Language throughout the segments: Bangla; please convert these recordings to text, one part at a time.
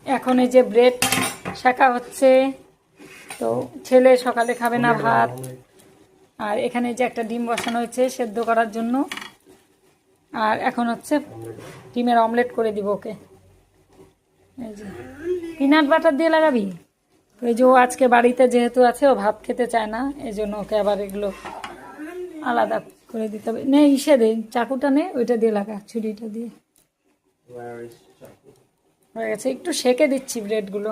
এখন এই যে ব্রেড শাকা হচ্ছে, তো ছেলে সকালে খাবে না ভাত। আর এখানে যে একটা ডিম বসানো হয়েছে সেদ্ধ করার জন্য, আর এখন হচ্ছে ডিমের অমলেট করে দিব ওকে। এই যে পিনাট বাটার দিয়ে লাগাবি, তো এই যে ও আজকে বাড়িতে যেহেতু আছে ও ভাত খেতে চায় না, এই জন্য ওকে আবার এগুলো আলাদা করে দিতে হবে। নে ইসে দে, চাকুটা নে, ওইটা দিয়ে লাগা, ছুরিটা দিয়ে। হয়ে গেছে, একটু সেকে দিচ্ছি ব্রেডগুলো।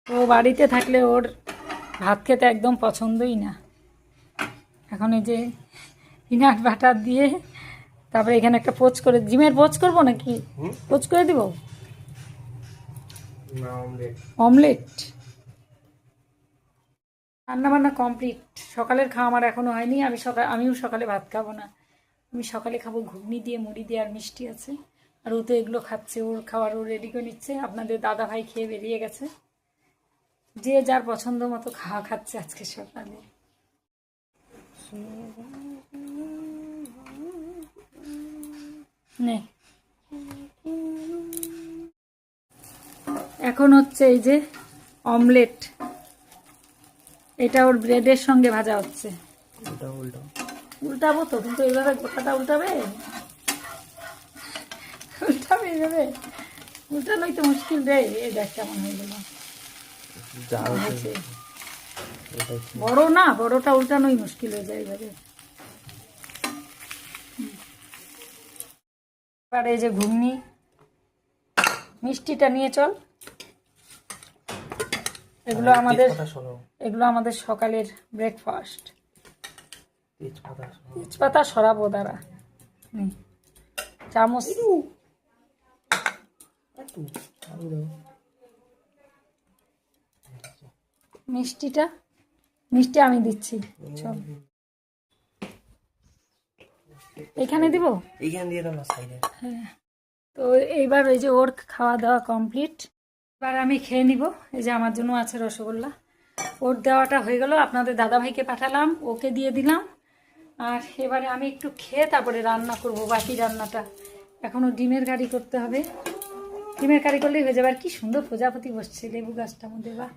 ও বাড়িতে থাকলে ওর ভাত খেতে একদম পছন্দই না। এখন এই যে পিনাট বাটার দিয়ে, তারপরে এখানে একটা পোচ করে, ডিমের পোচ করবো নাকি পোচ করে দিব? অমলেট। রান্নাবান্না কমপ্লিট, সকালের খাওয়া আমার এখনো হয়নি। আমিও সকালে ভাত খাবো না, আমি সকালে খাবো ঘুগনি দিয়ে, মুড়ি দিয়ে, আর মিষ্টি আছে। আর ও তো এগুলো খাচ্ছে, ওর খাবার ও রেডি করে নিচ্ছে। আপনাদের দাদা ভাই খেয়ে বেরিয়ে গেছে, যে যার পছন্দ মতো খাওয়া খাচ্ছে আজকে সকালে। নে এখন হচ্ছে এই যে অমলেট, এটা ওর ব্রেডের সঙ্গে ভাজা হচ্ছে। উল্টাবো তো, কিন্তু এইভাবে গোটাটা উল্টাবে এইভাবে উল্টানোই তো মুশকিল রে। এই দেখ কেমন হয়ে গেল, বড় না, বড়টা উল্টানোই মুশকিল হয়ে যায় এইভাবে। এবার এই যে ঘুগনি, মিষ্টিটা নিয়ে চল। এগুলো আমাদের সকালের ব্রেকফাস্ট। তেজপাতা সরাবো দ্বারা চামচ। মিষ্টি আমি দিচ্ছি, চল এখানে দিব, হ্যাঁ। তো এইবার ওই যে ওর খাওয়া দাওয়া কমপ্লিট, এবার আমি খেয়ে নিব। এই যে আমার জন্য আছে রসগোল্লা, ওর দেওয়াটা হয়ে গেল, আপনাদের দাদাভাইকে পাঠালাম, ওকে দিয়ে দিলাম। আর এবারে আমি একটু খেয়ে তারপরে রান্না করব বাকি রান্নাটা। এখনও ডিমের কারি করতে হবে, ডিমের কারি করলেই হয়ে যাবে। আর কি সুন্দর প্রজাপতি বসছে লেবু গাছটার মধ্যে, বা